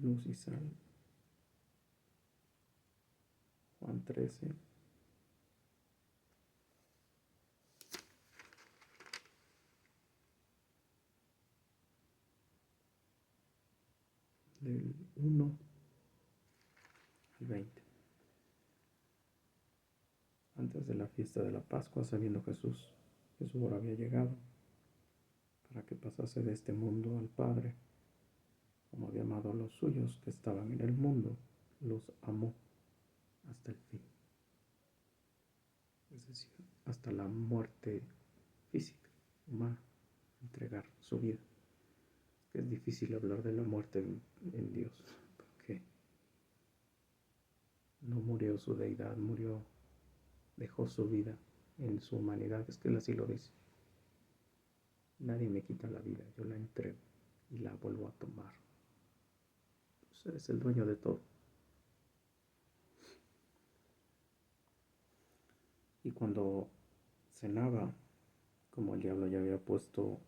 luz y sal. Juan 13. Del 1 al 20. Antes de la fiesta de la Pascua, sabiendo Jesús que su hora había llegado para que pasase de este mundo al Padre, como había amado a los suyos que estaban en el mundo, los amó hasta el fin. Es decir, hasta la muerte física, humana, entregar su vida. Es difícil hablar de la muerte en Dios, porque no murió su deidad, dejó su vida en su humanidad. Es que él así lo dice. Nadie me quita la vida, yo la entrego y la vuelvo a tomar. Pues eres el dueño de todo. Y cuando cenaba, como el diablo ya había puesto,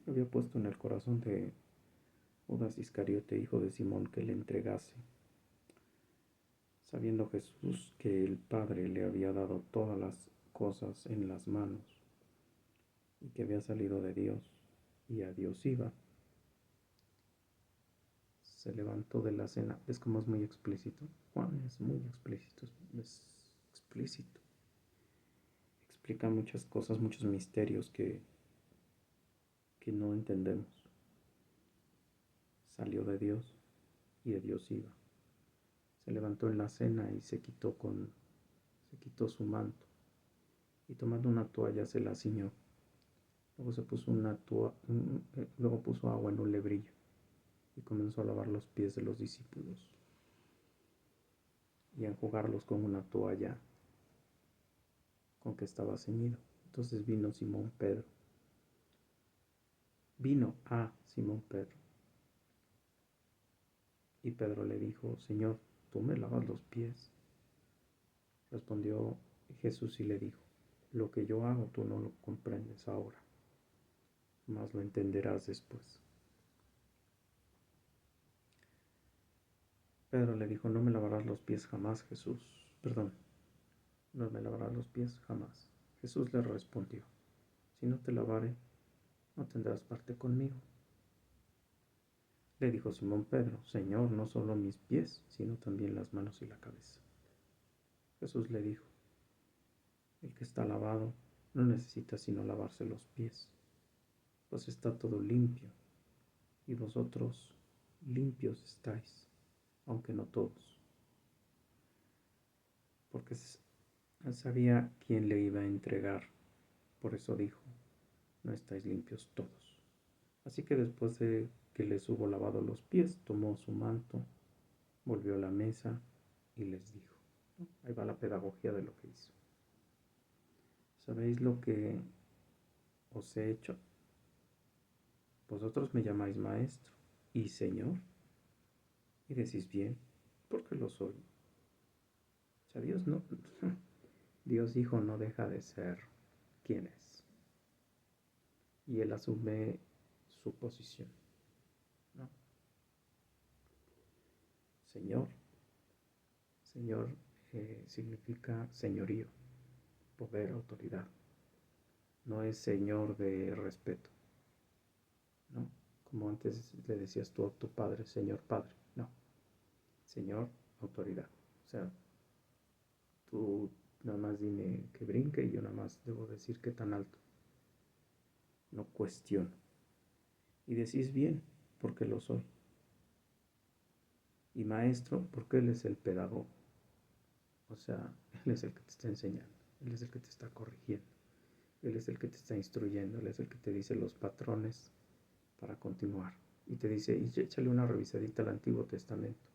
había puesto en el corazón de Judas Iscariote, hijo de Simón, que le entregase, sabiendo Jesús que el Padre le había dado todas las cosas en las manos y que había salido de Dios y a Dios iba, se levantó de la cena. Es como es muy explícito. Juan es muy explícito, es explícito. Explica muchas cosas, muchos misterios que no entendemos. Salió de Dios y de Dios iba. Se levantó en la cena y se quitó su manto y tomando una toalla se la ciñó. Luego se puso luego puso agua en un lebrillo y comenzó a lavar los pies de los discípulos y a enjugarlos con una toalla con que estaba ceñido. Entonces vino a Simón Pedro. Y Pedro le dijo: Señor, ¿tú me lavas los pies? Respondió Jesús y le dijo: Lo que yo hago tú no lo comprendes ahora, mas lo entenderás después. Pedro le dijo: No me lavarás los pies jamás, Jesús. Perdón, no me lavarás los pies jamás. Jesús le respondió: Si no te lavare, no tendrás parte conmigo. Le dijo Simón Pedro: Señor, no solo mis pies, sino también las manos y la cabeza. Jesús le dijo: El que está lavado no necesita sino lavarse los pies, pues está todo limpio, y vosotros limpios estáis, aunque no todos. Porque sabía quién le iba a entregar, por eso dijo: No estáis limpios todos. Así que después de que les hubo lavado los pies, tomó su manto, volvió a la mesa y les dijo. Ahí va la pedagogía de lo que hizo. ¿Sabéis lo que os he hecho? Vosotros me llamáis maestro y Señor, y decís bien, porque lo soy. O sea, Dios Hijo no deja de ser quien es. Y él asume su posición, ¿no? Señor significa señorío, poder, autoridad. No es señor de respeto, ¿no? Como antes le decías tú a tu padre, señor padre. No, señor, autoridad. O sea, tú nada más dime que brinque y yo nada más debo decir qué tan alto. No cuestiono. Y decís bien, porque lo soy. Y maestro, porque él es el pedagogo. O sea, él es el que te está enseñando, él es el que te está corrigiendo, él es el que te está instruyendo, él es el que te dice los patrones para continuar. Y te dice: y échale una revisadita al Antiguo Testamento,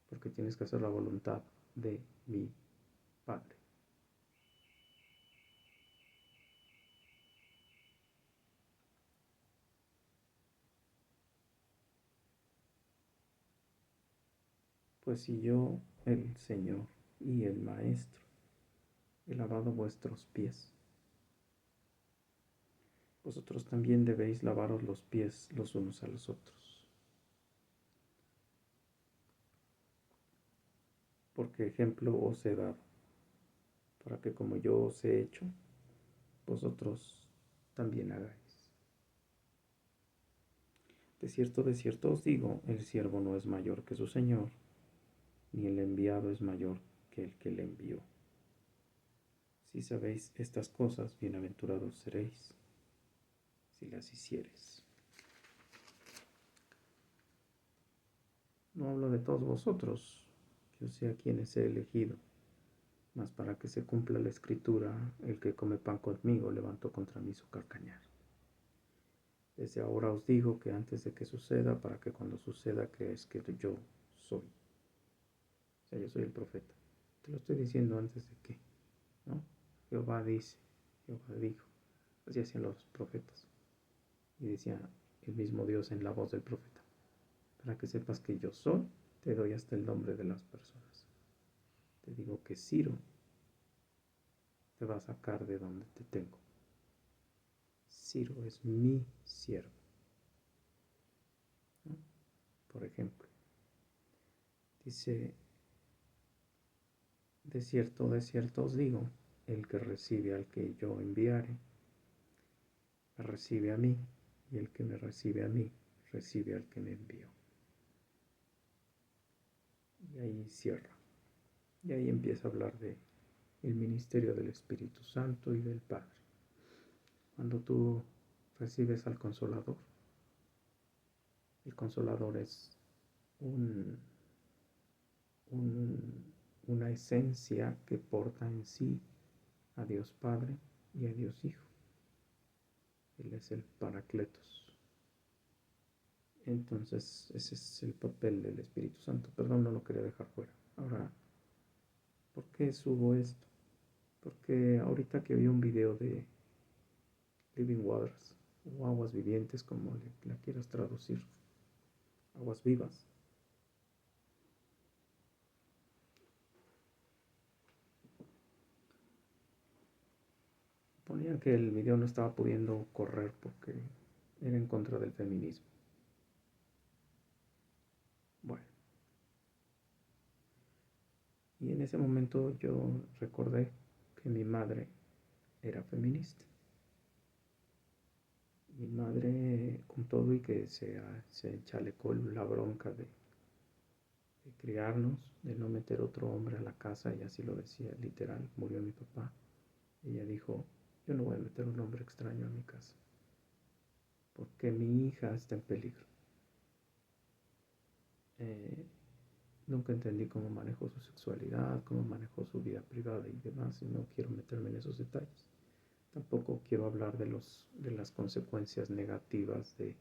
porque tienes que hacer la voluntad de mi Padre. Pues si yo, el Señor y el Maestro, he lavado vuestros pies, vosotros también debéis lavaros los pies los unos a los otros. porque ejemplo os he dado, para que como yo os he hecho, vosotros también hagáis. De cierto os digo, el siervo no es mayor que su señor, ni el enviado es mayor que el que le envió. Si sabéis estas cosas, bienaventurados seréis si las hiciereis. No hablo de todos vosotros, yo sé a quienes he elegido, mas para que se cumpla la escritura, el que come pan conmigo levantó contra mí su carcañar. Desde ahora os digo que antes de que suceda, para que cuando suceda creáis que yo soy. O sea, yo soy el profeta. Te lo estoy diciendo antes de que, ¿no? Jehová dice, Jehová dijo. Así hacían los profetas. Y decía el mismo Dios en la voz del profeta. Para que sepas que yo soy, te doy hasta el nombre de las personas. Te digo que Ciro te va a sacar de donde te tengo. Ciro es mi siervo, ¿no? Por ejemplo, dice, de cierto os digo, el que recibe al que yo enviare, me recibe a mí, y el que me recibe a mí, recibe al que me envió. Y ahí cierra. Y ahí empieza a hablar de el ministerio del Espíritu Santo y del Padre. Cuando tú recibes al Consolador, el Consolador es un, una esencia que porta en sí a Dios Padre y a Dios Hijo. Él es el Paracletos. Entonces, ese es el papel del Espíritu Santo. Perdón, no lo quería dejar fuera. Ahora, ¿por qué subo esto? Porque ahorita que vi un video de Living Waters, o aguas vivientes, como la quieras traducir, aguas vivas, ponían que el video no estaba pudiendo correr porque era en contra del feminismo. Bueno, y en ese momento yo recordé que mi madre era feminista. Mi madre, con todo y que se chalecó la bronca de criarnos, de no meter otro hombre a la casa, y así lo decía literal, murió mi papá. Ella dijo, yo no voy a meter un hombre extraño a mi casa, porque mi hija está en peligro. Eh, Nunca entendí cómo manejó su sexualidad, cómo manejó su vida privada y demás, y no quiero meterme en esos detalles. Tampoco quiero hablar de las consecuencias negativas de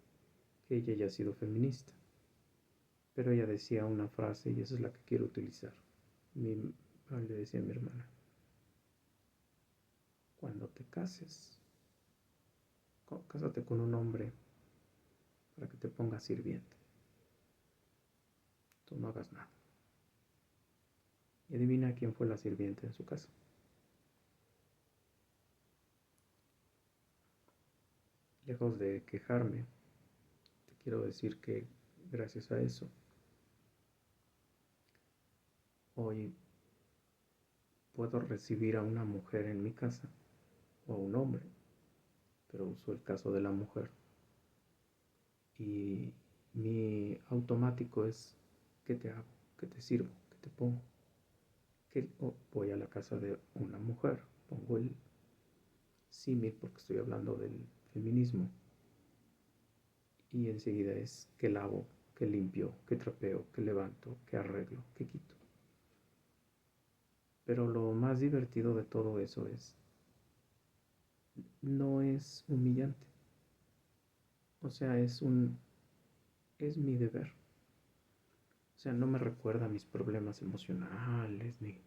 que ella haya sido feminista. Pero ella decía una frase y esa es la que quiero utilizar. Le decía a mi hermana, cuando te cases, cásate con un hombre para que te ponga sirviente. Tú no hagas nada. Y adivina quién fue la sirviente en su casa. Lejos de quejarme, te quiero decir que gracias a eso, hoy puedo recibir a una mujer en mi casa o a un hombre, pero uso el caso de la mujer. Y mi automático es, ¿qué te hago? ¿Qué te sirvo? ¿Qué te pongo? Voy a la casa de una mujer, pongo el símil porque estoy hablando del feminismo, y enseguida es que lavo, que limpio, que trapeo, que levanto, que arreglo, que quito. Pero lo más divertido de todo eso no es humillante. O sea, es mi deber. O sea, no me recuerda mis problemas emocionales, ni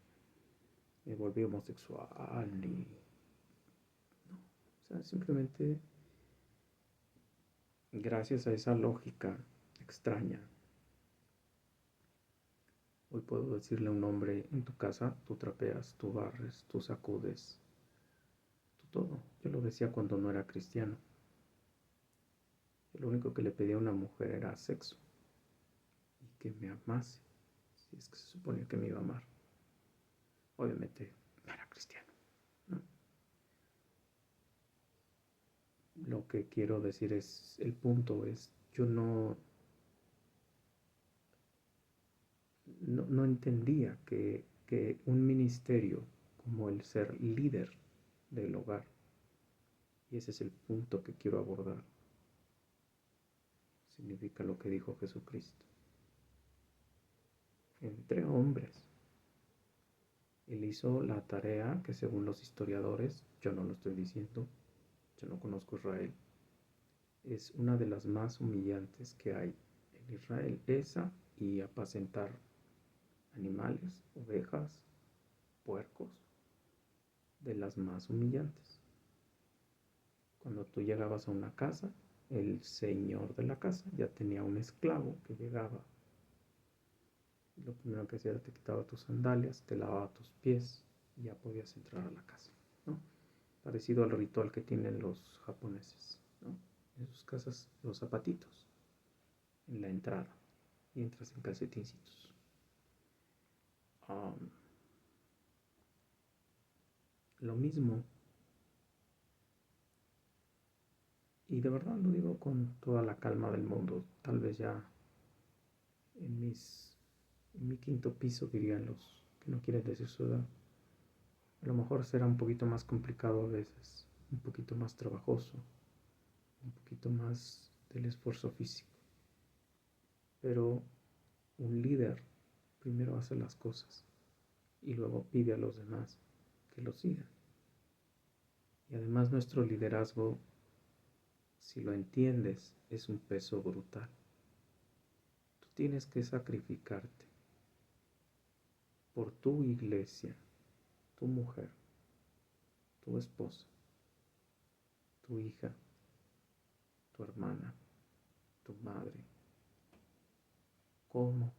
me volví homosexual, ni... No. O sea, simplemente gracias a esa lógica extraña, hoy puedo decirle a un hombre, en tu casa tú trapeas, tú barres, tú sacudes, tú todo. Yo lo decía cuando no era cristiano. Yo lo único que le pedía a una mujer era sexo y que me amase, si es que se suponía que me iba a amar. obviamente era cristiano, ¿no? Lo que quiero decir es, el punto es, yo no entendía que un ministerio como el ser líder del hogar, y ese es el punto que quiero abordar, significa lo que dijo Jesucristo. Entre hombres, él hizo la tarea que según los historiadores, yo no lo estoy diciendo, yo no conozco Israel, es una de las más humillantes que hay en Israel, esa y apacentar animales, ovejas, puercos, de las más humillantes. Cuando tú llegabas a una casa, el señor de la casa ya tenía un esclavo que llegaba. Y lo primero que hacía era te quitaba tus sandalias, te lavaba tus pies y ya podías entrar a la casa, ¿no? Parecido al ritual que tienen los japoneses, ¿no? En sus casas, los zapatitos en la entrada y entras en calcetincitos. Lo mismo, y de verdad lo digo con toda la calma del mundo, tal vez ya en mi quinto piso, dirían los que no quieren decir su edad. A lo mejor será un poquito más complicado a veces, un poquito más trabajoso, un poquito más del esfuerzo físico. Pero un líder primero hace las cosas y luego pide a los demás que lo sigan. Y además nuestro liderazgo, si lo entiendes, es un peso brutal. Tú tienes que sacrificarte por tu iglesia, tu mujer, tu esposa, tu hija, tu hermana, tu madre, como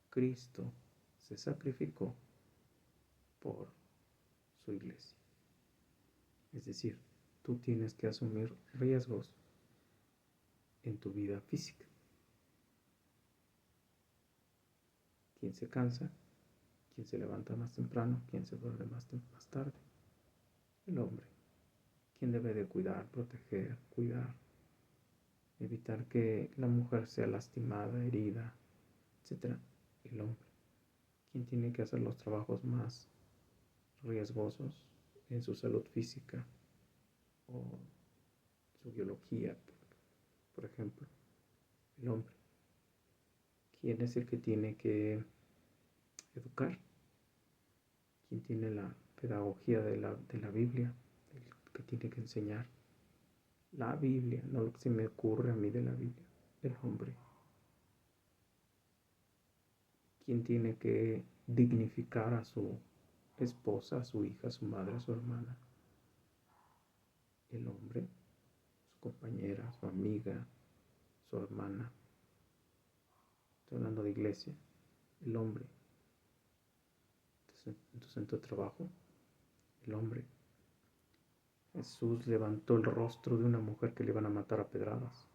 Cristo se sacrificó por su iglesia. Es decir, tú tienes que asumir riesgos en tu vida física. ¿Quién se cansa? ¿Quién se levanta más temprano? ¿Quién se duerme más tarde? El hombre. ¿Quién debe de cuidar, proteger, cuidar? Evitar que la mujer sea lastimada, herida, etcétera? El hombre. ¿Quién tiene que hacer los trabajos más riesgosos en su salud física o su biología, por ejemplo? El hombre. ¿Quién es el que tiene que educar? ¿Quién tiene la pedagogía de la Biblia? El que tiene que enseñar la Biblia, no lo que se me ocurre a mí de la Biblia, el hombre. ¿Quién tiene que dignificar a su esposa, a su hija, a su madre, a su hermana? El hombre, su compañera, su amiga, su hermana. Estoy hablando de iglesia. El hombre. Entonces en tu trabajo, el hombre. Jesús levantó el rostro de una mujer que le iban a matar a pedradas.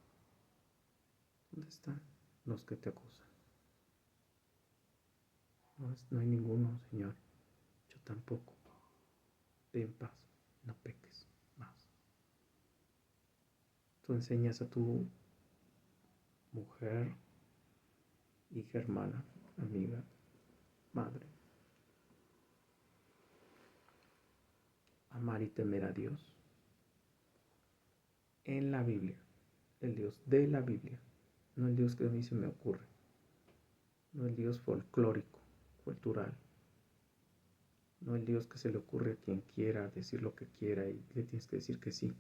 ¿Dónde están los que te acusan? No hay ninguno, Señor. Yo tampoco. Ve en paz, no peques más. Tú enseñas a tu mujer, hija, hermana, amiga, madre, amar y temer a Dios en la Biblia, el Dios de la Biblia, no el Dios que a mí se me ocurre, no el Dios folclórico, cultural, no el Dios que se le ocurre a quien quiera decir lo que quiera y le tienes que decir que sí.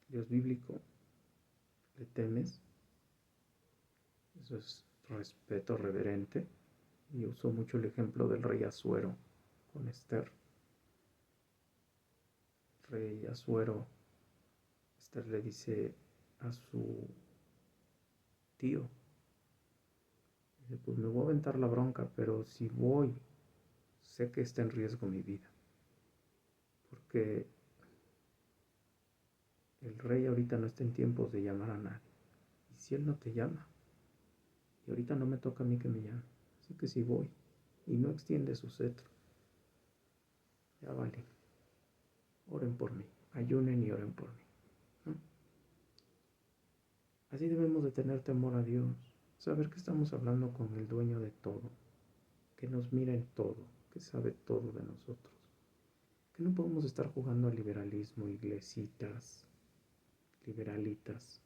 Dios bíblico, le temes, eso es respeto reverente, y uso mucho el ejemplo del rey Asuero con Esther. Rey Asuero, Esther le dice a su tío, dice, pues me voy a aventar la bronca, pero si voy, sé que está en riesgo mi vida, porque el rey ahorita no está en tiempos de llamar a nadie, y si él no te llama, y ahorita no me toca a mí que me llame, así que si voy, y no extiende su cetro. Ya vale. Oren por mí, ayunen y oren por mí, ¿no? Así debemos de tener temor a Dios, saber que estamos hablando con el dueño de todo, que nos mira en todo, que sabe todo de nosotros, que no podemos estar jugando al liberalismo, iglesitas, liberalitas.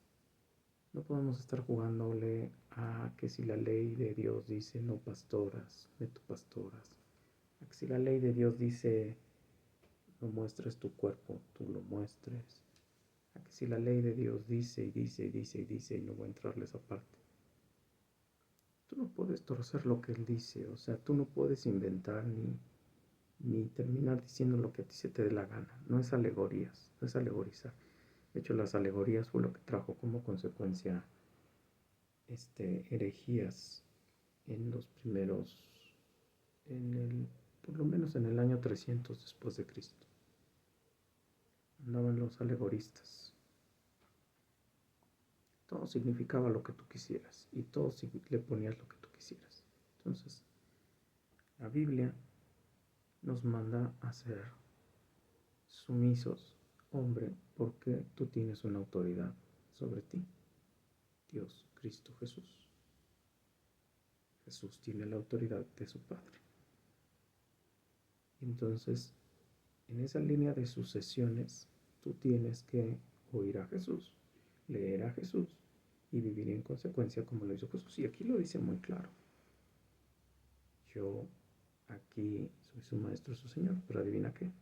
No podemos estar jugándole a que si la ley de Dios dice no pastoras, meto pastoras. A que si la ley de Dios dice no muestres tu cuerpo, tú lo muestres. A que si la ley de Dios dice y dice y dice y dice y no voy a entrarle esa parte. Tú no puedes torcer lo que Él dice, o sea, tú no puedes inventar ni terminar diciendo lo que a ti se te dé la gana. No es alegorías, no es alegorizar. De hecho, las alegorías fue lo que trajo como consecuencia herejías en los primeros, por lo menos en el año 300 después de Cristo. Andaban los alegoristas. Todo significaba lo que tú quisieras y todo le ponías lo que tú quisieras. Entonces, la Biblia nos manda a ser sumisos, hombre, porque tú tienes una autoridad sobre ti. Dios, Cristo Jesús. Jesús tiene la autoridad de su Padre. Entonces, en esa línea de sucesiones, tú tienes que oír a Jesús, leer a Jesús y vivir en consecuencia como lo hizo Jesús. Y aquí lo dice muy claro. Yo aquí soy su maestro, su Señor, pero adivina qué.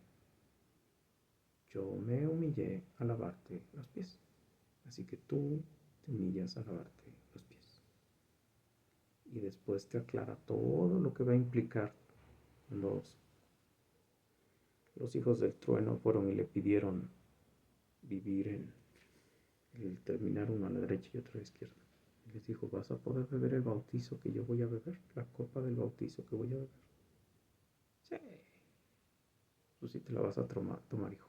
Yo me humillé a lavarte los pies. Así que tú te humillas a lavarte los pies. Y después te aclara todo lo que va a implicar cuando los hijos del trueno fueron y le pidieron vivir en el terminar uno a la derecha y otro a la izquierda. Y les dijo, vas a poder beber el bautizo que yo voy a beber, la copa del bautizo que voy a beber. Sí, tú sí te la vas a tomar, hijo.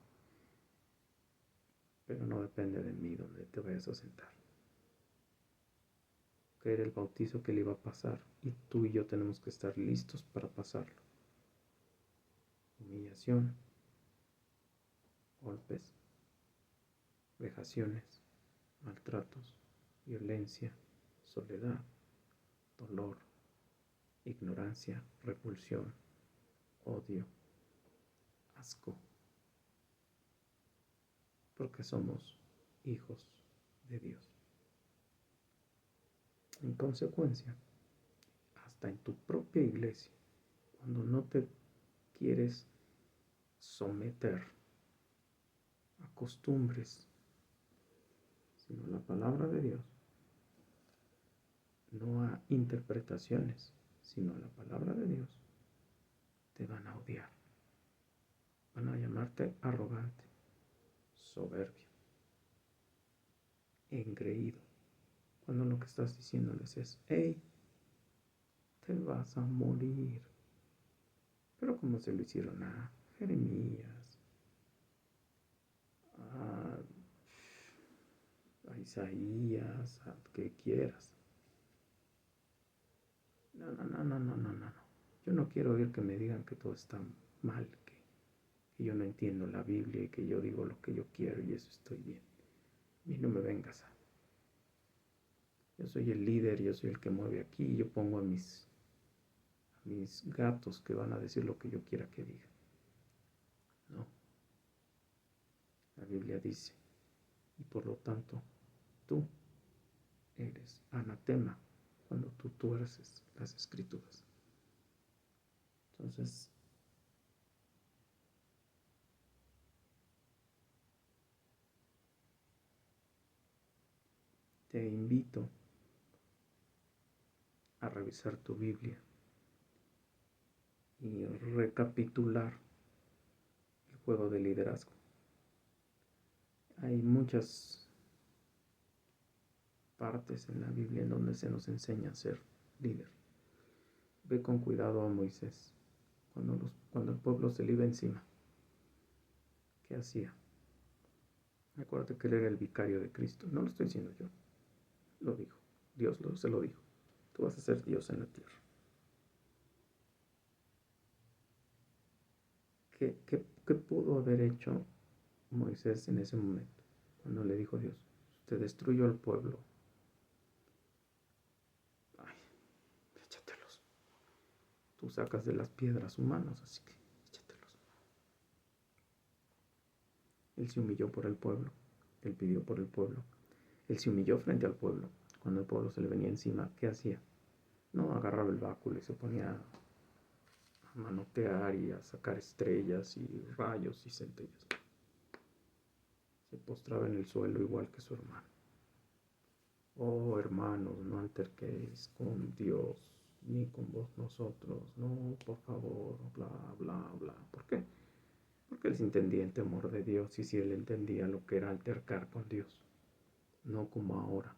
Pero no depende de mí donde te vayas a sentar. Que era el bautizo que le iba a pasar y tú y yo tenemos que estar listos para pasarlo. Humillación, golpes, vejaciones, maltratos, violencia, soledad, dolor, ignorancia, repulsión, odio, asco, porque somos hijos de Dios. En consecuencia, hasta en tu propia iglesia, cuando no te quieres someter a costumbres, sino a la palabra de Dios, no a interpretaciones, sino a la palabra de Dios, te van a odiar. Van a llamarte arrogante, soberbio, engreído. Cuando lo que estás diciéndoles es, hey, te vas a morir. Pero como se lo hicieron a Jeremías, a Isaías, a que quieras. No. Yo no quiero oír que me digan que todo está mal, que yo no entiendo la Biblia y que yo digo lo que yo quiero y eso estoy bien. A mí no me vengas a... Yo soy el líder, yo soy el que mueve aquí, yo pongo a mis gatos que van a decir lo que yo quiera que digan. No. La Biblia dice, y por lo tanto, tú eres anatema cuando tú tuerces las escrituras. Entonces, te invito a revisar tu Biblia y recapitular el juego de liderazgo. Hay muchas partes en la Biblia en donde se nos enseña a ser líder. Ve con cuidado a Moisés cuando el pueblo se le iba encima. ¿Qué hacía? Acuérdate que él era el vicario de Cristo. No lo estoy diciendo yo. Lo dijo. Dios se lo dijo. Tú vas a ser Dios en la tierra. ¿Qué pudo haber hecho Moisés en ese momento? Cuando le dijo a Dios, te destruyó al pueblo. Ay, échatelos. Tú sacas de las piedras humanos, así que échatelos. Él se humilló por el pueblo. Él pidió por el pueblo. Él se humilló frente al pueblo. Cuando el pueblo se le venía encima, ¿qué hacía? No agarraba el báculo y se ponía a manotear y a sacar estrellas y rayos y centellas. Se postraba en el suelo igual que su hermano. Oh, hermanos, no alterquéis con Dios ni con vos nosotros. No, por favor, bla, bla, bla. ¿Por qué? Porque él se entendía el temor de Dios y si él entendía lo que era altercar con Dios. No como ahora.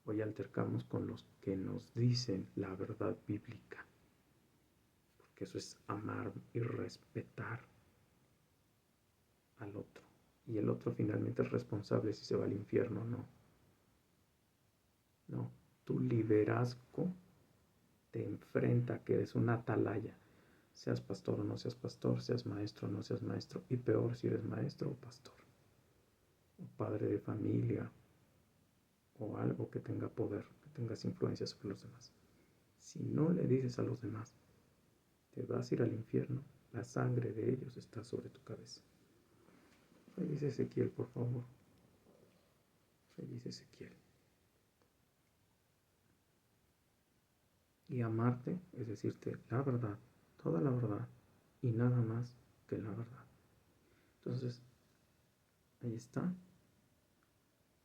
Hoy altercamos con los que nos dicen la verdad bíblica. Porque eso es amar y respetar al otro. Y el otro finalmente es responsable si se va al infierno o no. No, tu liderazgo te enfrenta que eres una atalaya. Seas pastor o no seas pastor, seas maestro o no seas maestro. Y peor si eres maestro o pastor. O padre de familia. O algo que tenga poder, que tengas influencia sobre los demás. Si no le dices a los demás, te vas a ir al infierno, la sangre de ellos está sobre tu cabeza. Ahí dice Ezequiel, por favor. Ahí dice Ezequiel. Y amarte es decirte la verdad, toda la verdad y nada más que la verdad. Entonces, ahí está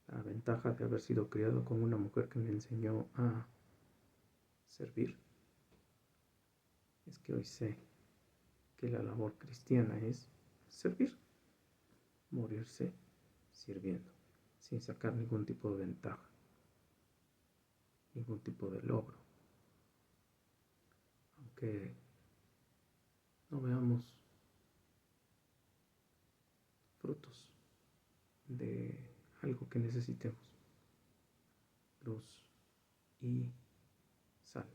la ventaja de haber sido criado con una mujer que me enseñó a servir. Es que hoy sé que la labor cristiana es servir, morirse sirviendo, sin sacar ningún tipo de ventaja, ningún tipo de logro. Aunque no veamos frutos de algo que necesitemos, luz y sal.